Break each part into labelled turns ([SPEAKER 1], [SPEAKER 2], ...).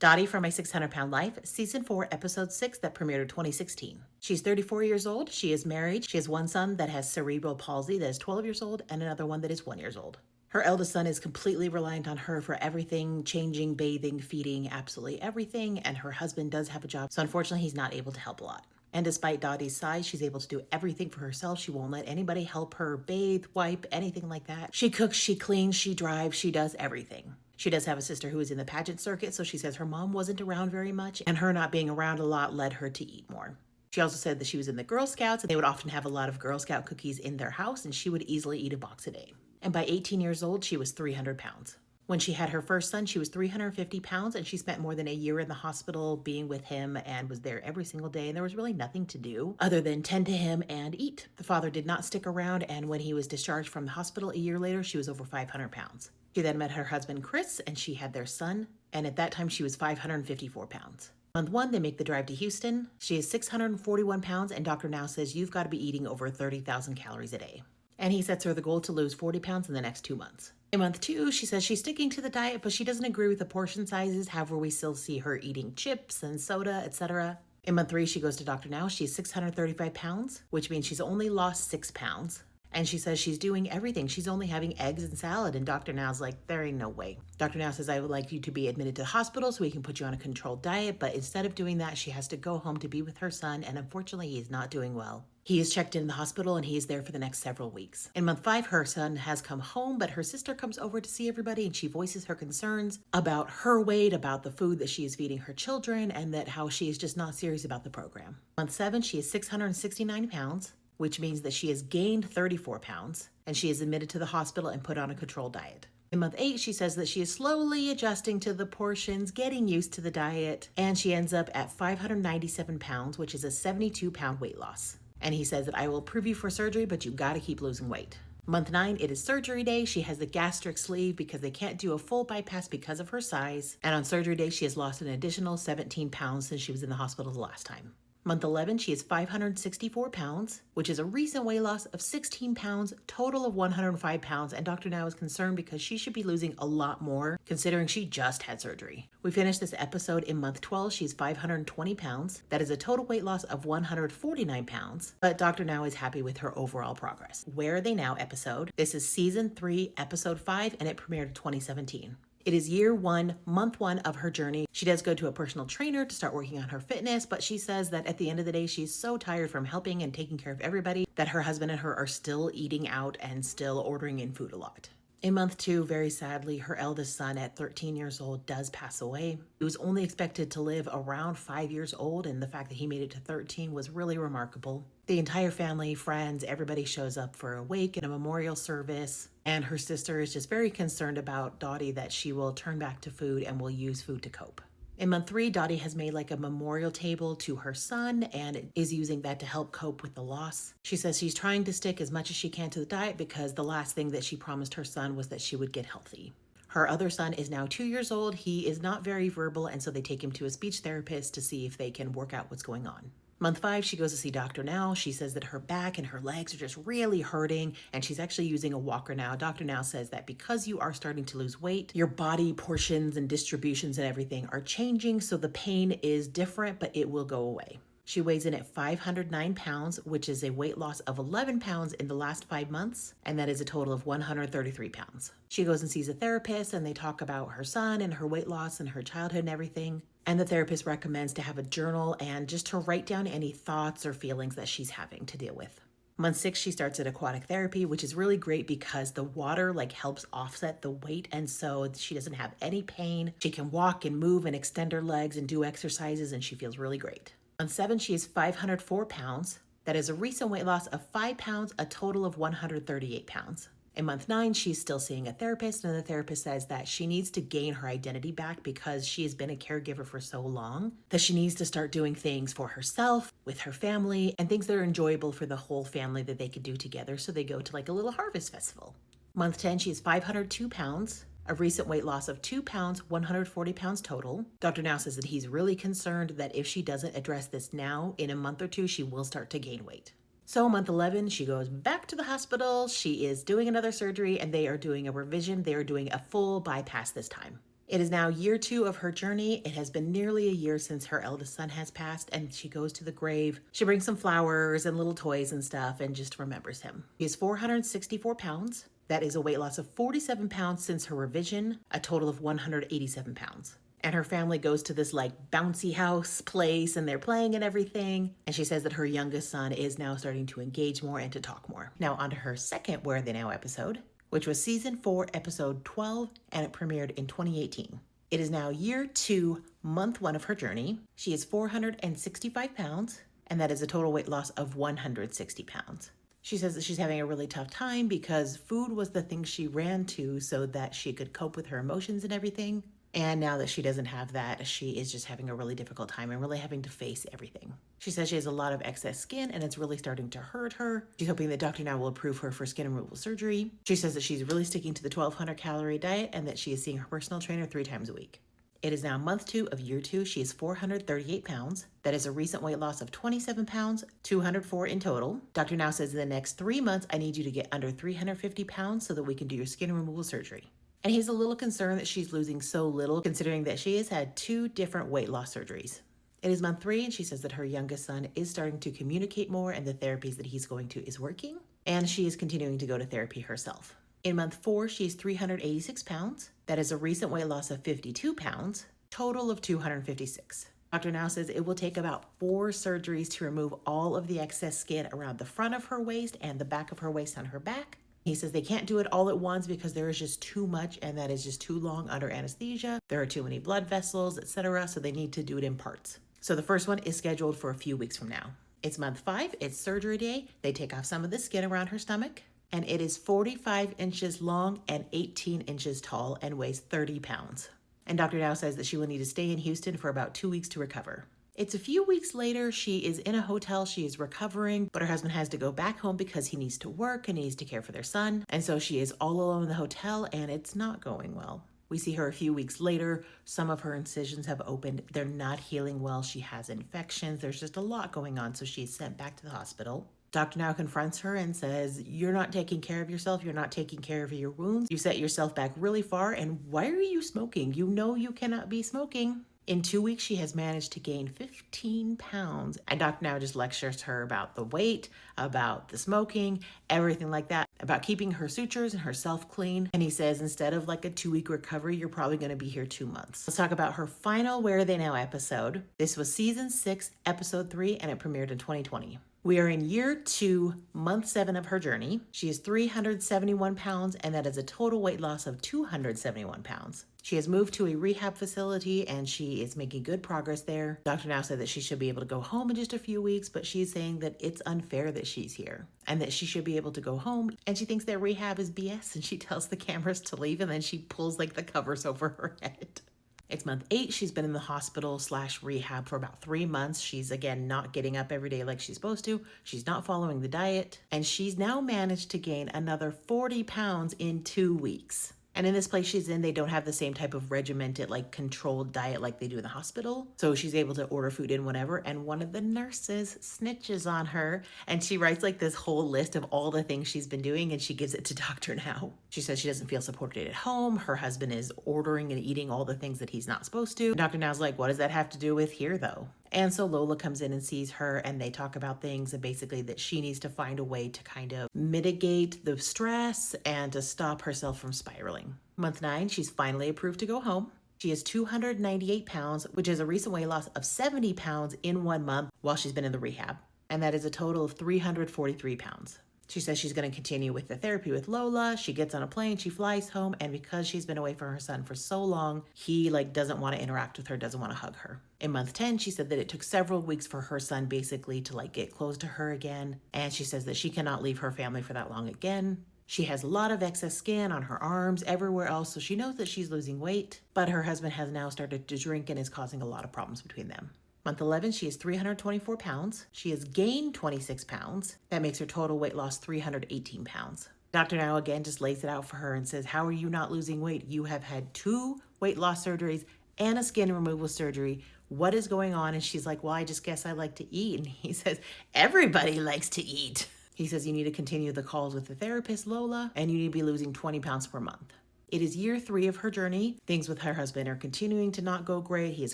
[SPEAKER 1] Dottie from My 600-Pound Life, Season 4, Episode 6 that premiered in 2016. She's 34 years old. She is married. She has one son that has cerebral palsy that is 12 years old and another one that is 1 year old. Her eldest son is completely reliant on her for everything, changing, bathing, feeding, absolutely everything, and her husband does have a job, so unfortunately he's not able to help a lot. And despite Dottie's size, she's able to do everything for herself. She won't let anybody help her bathe, wipe, anything like that. She cooks, she cleans, she drives, she does everything. She does have a sister who is in the pageant circuit, so she says her mom wasn't around very much, and her not being around a lot led her to eat more. She also said that she was in the Girl Scouts, and they would often have a lot of Girl Scout cookies in their house, and she would easily eat a box a day. And by 18 years old, she was 300 pounds. When she had her first son, she was 350 pounds, and she spent more than a year in the hospital being with him and was there every single day, and there was really nothing to do other than tend to him and eat. The father did not stick around, and when he was discharged from the hospital a year later, she was over 500 pounds. She then met her husband, Chris, and she had their son, and at that time she was 554 pounds. Month 1, they make the drive to Houston. She is 641 pounds, and Dr. Now says you've got to be eating over 30,000 calories a day. And he sets her the goal to lose 40 pounds in the next 2 months. In month 2, she says she's sticking to the diet, but she doesn't agree with the portion sizes. However, we still see her eating chips and soda, etc. In month 3, she goes to Dr. Now. She's 635 pounds, which means she's only lost 6 pounds. And she says she's doing everything. She's only having eggs and salad. And Dr. Now's like, there ain't no way. Dr. Now says, I would like you to be admitted to the hospital so we can put you on a controlled diet. But instead of doing that, she has to go home to be with her son. And unfortunately, he is not doing well. He is checked in the hospital and he is there for the next several weeks. In month 5, her son has come home, but her sister comes over to see everybody and she voices her concerns about her weight, about the food that she is feeding her children, and that how she is just not serious about the program. Month 7, she is 669 pounds. Which means that she has gained 34 pounds, and she is admitted to the hospital and put on a controlled diet. In month 8, she says that she is slowly adjusting to the portions, getting used to the diet, and she ends up at 597 pounds, which is a 72-pound weight loss. And he says that I will approve you for surgery, but you gotta keep losing weight. Month 9, it is surgery day. She has the gastric sleeve because they can't do a full bypass because of her size. And on surgery day, she has lost an additional 17 pounds since she was in the hospital the last time. Month 11, she is 564 pounds, which is a recent weight loss of 16 pounds, total of 105 pounds, and Dr. Now is concerned because she should be losing a lot more, considering she just had surgery. We finished this episode in month 12, she's 520 pounds. That is a total weight loss of 149 pounds, but Dr. Now is happy with her overall progress. Where Are They Now episode. This is Season 3, Episode 5, and it premiered in 2017. It is year 1, month 1 of her journey. She does go to a personal trainer to start working on her fitness, but she says that at the end of the day, she's so tired from helping and taking care of everybody that her husband and her are still eating out and still ordering in food a lot. In month 2, very sadly, her eldest son at 13 years old does pass away. He was only expected to live around 5 years old, and the fact that he made it to 13 was really remarkable. The entire family, friends, everybody shows up for a wake and a memorial service, and her sister is just very concerned about Dottie that she will turn back to food and will use food to cope. In month 3, Dottie has made like a memorial table to her son and is using that to help cope with the loss. She says she's trying to stick as much as she can to the diet because the last thing that she promised her son was that she would get healthy. Her other son is now 2 years old. He is not very verbal, and so they take him to a speech therapist to see if they can work out what's going on. Month 5, she goes to see Dr. Now. She says that her back and her legs are just really hurting, and she's actually using a walker now. Dr. Now says that because you are starting to lose weight, your body portions and distributions and everything are changing, so the pain is different, but it will go away. She weighs in at 509 pounds, which is a weight loss of 11 pounds in the last 5 months, and that is a total of 133 pounds. She goes and sees a therapist, and they talk about her son and her weight loss and her childhood and everything. And the therapist recommends to have a journal and just to write down any thoughts or feelings that she's having to deal with. Month 6, she starts at aquatic therapy, which is really great because the water helps offset the weight, and so she doesn't have any pain. She can walk and move and extend her legs and do exercises, and she feels really great. Month 7, she is 504 pounds. That is a recent weight loss of 5 pounds, a total of 138 pounds. In month 9, she's still seeing a therapist, and the therapist says that she needs to gain her identity back because she has been a caregiver for so long that she needs to start doing things for herself, with her family, and things that are enjoyable for the whole family that they could do together. So they go to a little harvest festival. Month 10, she's 502 pounds, a recent weight loss of 2 pounds, 140 pounds total. Dr. Now says that he's really concerned that if she doesn't address this now, in a month or 2, she will start to gain weight. So month 11, she goes back to the hospital. She is doing another surgery, and they are doing a revision. They are doing a full bypass this time. It is now year 2 of her journey. It has been nearly a year since her eldest son has passed, and she goes to the grave. She brings some flowers and little toys and stuff and just remembers him. She is 464 pounds. That is a weight loss of 47 pounds since her revision, a total of 187 pounds. And her family goes to this like bouncy house place and they're playing and everything. And she says that her youngest son is now starting to engage more and to talk more. Now on to her second Where Are They Now episode, which was season 4, episode 12, and it premiered in 2018. It is now year 2, month 1 of her journey. She is 465 pounds, and that is a total weight loss of 160 pounds. She says that she's having a really tough time because food was the thing she ran to so that she could cope with her emotions and everything. And now that she doesn't have that, she is just having a really difficult time and really having to face everything. She says she has a lot of excess skin and it's really starting to hurt her. She's hoping that Dr. Now will approve her for skin removal surgery. She says that she's really sticking to the 1,200 calorie diet and that she is seeing her personal trainer 3 times a week. It is now month 2 of year 2. She is 438 pounds. That is a recent weight loss of 27 pounds, 204 in total. Dr. Now says in the next 3 months, I need you to get under 350 pounds so that we can do your skin removal surgery. And he's a little concerned that she's losing so little, considering that she has had 2 different weight loss surgeries. It is month 3, and she says that her youngest son is starting to communicate more, and the therapies that he's going to is working, and she is continuing to go to therapy herself. In month 4, she is 386 pounds. That is a recent weight loss of 52 pounds, total of 256. Dr. Now says it will take about 4 surgeries to remove all of the excess skin around the front of her waist and the back of her waist on her back. He says they can't do it all at once because there is just too much and that is just too long under anesthesia. There are too many blood vessels, etc. So they need to do it in parts. So the first one is scheduled for a few weeks from now. It's month 5. It's surgery day. They take off some of the skin around her stomach. And it is 45 inches long and 18 inches tall and weighs 30 pounds. And Dr. Now says that she will need to stay in Houston for about 2 weeks to recover. It's a few weeks later, she is in a hotel, she is recovering, but her husband has to go back home because he needs to work and needs to care for their son. And so she is all alone in the hotel and it's not going well. We see her a few weeks later. Some of her incisions have opened. They're not healing well. She has infections. There's just a lot going on. So she's sent back to the hospital. Dr. Now confronts her and says, you're not taking care of yourself. You're not taking care of your wounds. You set yourself back really far. And why are you smoking? You know you cannot be smoking. In 2 weeks, she has managed to gain 15 pounds. And Dr. Now just lectures her about the weight, about the smoking, everything like that, about keeping her sutures and herself clean. And he says, instead of like a 2-week recovery, you're probably going to be here 2 months. Let's talk about her final Where Are They Now episode. This was season 6, episode 3, and it premiered in 2020. We are in year 2, month 7 of her journey. She is 371 pounds, and that is a total weight loss of 271 pounds. She has moved to a rehab facility, and she is making good progress there. Dr. Now said that she should be able to go home in just a few weeks, but she's saying that it's unfair that she's here and that she should be able to go home. And she thinks that rehab is BS, and she tells the cameras to leave, and then she pulls like the covers over her head. It's month 8. She's been in the hospital/rehab for about 3 months. She's, again, not getting up every day like she's supposed to. She's not following the diet. And she's now managed to gain another 40 pounds in 2 weeks. And in this place she's in, they don't have the same type of regimented, like controlled diet like they do in the hospital. So she's able to order food in whenever. And one of the nurses snitches on her. And she writes like this whole list of all the things she's been doing. And she gives it to Dr. Now. She says she doesn't feel supported at home. Her husband is ordering and eating all the things that he's not supposed to. And Dr. Now's like, what does that have to do with here though? And so Lola comes in and sees her and they talk about things and basically that she needs to find a way to kind of mitigate the stress and to stop herself from spiraling. Month 9, she's finally approved to go home. She is 298 pounds, which is a recent weight loss of 70 pounds in 1 month while she's been in the rehab. And that is a total of 343 pounds. She says she's going to continue with the therapy with Lola. She gets on a plane, she flies home, and because she's been away from her son for so long, he doesn't want to interact with her, doesn't want to hug her. In month 10, she said that it took several weeks for her son basically to get close to her again. And she says that she cannot leave her family for that long again. She has a lot of excess skin on her arms, everywhere else, so she knows that she's losing weight. But her husband has now started to drink and is causing a lot of problems between them. Month 11, she is 324 pounds. She has gained 26 pounds. That makes her total weight loss 318 pounds. Dr. Now again just lays it out for her and says, how are you not losing weight? You have had 2 weight loss surgeries and a skin removal surgery. What is going on? And she's like, well, I just guess I like to eat. And he says, everybody likes to eat. He says you need to continue the calls with the therapist, Lola, and you need to be losing 20 pounds per month. It is year 3 of her journey. Things with her husband are continuing to not go great. He is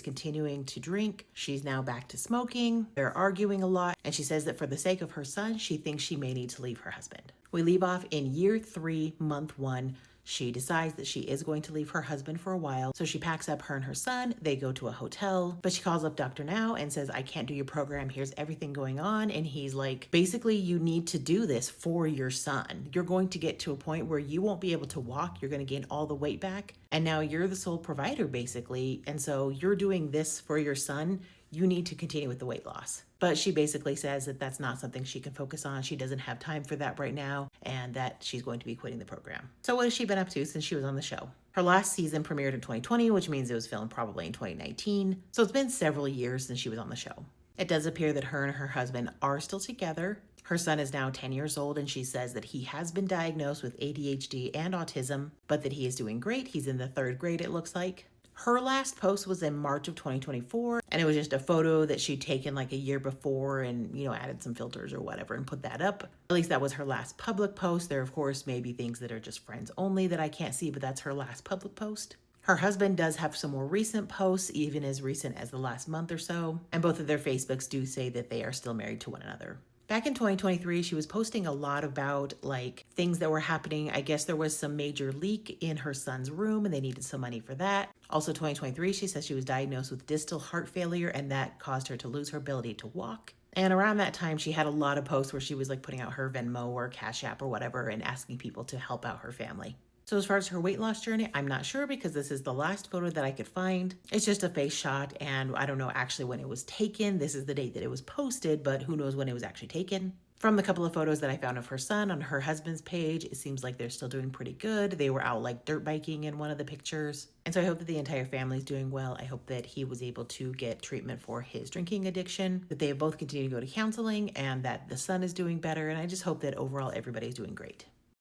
[SPEAKER 1] continuing to drink. She's now back to smoking. They're arguing a lot. And she says that for the sake of her son, she thinks she may need to leave her husband. We leave off in year 3, month 1. She decides that she is going to leave her husband for a while. So she packs up her and her son. They go to a hotel, but she calls up Dr. Now and says, I can't do your program. Here's everything going on. And he's like, basically, you need to do this for your son. You're going to get to a point where you won't be able to walk. You're going to gain all the weight back. And now you're the sole provider, basically. And so you're doing this for your son. You need to continue with the weight loss. But she basically says that that's not something she can focus on. She doesn't have time for that right now, and that she's going to be quitting the program. So what has she been up to since she was on the show? Her last season premiered in 2020, which means it was filmed probably in 2019. So it's been several years since she was on the show. It does appear that her and her husband are still together. Her son is now 10 years old, and she says that he has been diagnosed with ADHD and autism, but that he is doing great. He's in the 3rd grade, it looks like. Her last post was in March of 2024, and it was just a photo that she'd taken like a year before and, added some filters or whatever and put that up. At least that was her last public post. There, of course, may be things that are just friends only that I can't see, but that's her last public post. Her husband does have some more recent posts, even as recent as the last month or so, and both of their Facebooks do say that they are still married to one another. Back in 2023, she was posting a lot about things that were happening. I guess there was some major leak in her son's room and they needed some money for that. Also 2023, she says she was diagnosed with distal heart failure and that caused her to lose her ability to walk. And around that time, she had a lot of posts where she was putting out her Venmo or Cash App or whatever and asking people to help out her family. So as far as her weight loss journey, I'm not sure because this is the last photo that I could find. It's just a face shot and I don't know actually when it was taken. This is the date that it was posted, but who knows when it was actually taken. From the couple of photos that I found of her son on her husband's page, it seems like they're still doing pretty good. They were out dirt biking in one of the pictures. And so I hope that the entire family is doing well. I hope that he was able to get treatment for his drinking addiction, that they have both continued to go to counseling, and that the son is doing better. And I just hope that overall everybody's doing great.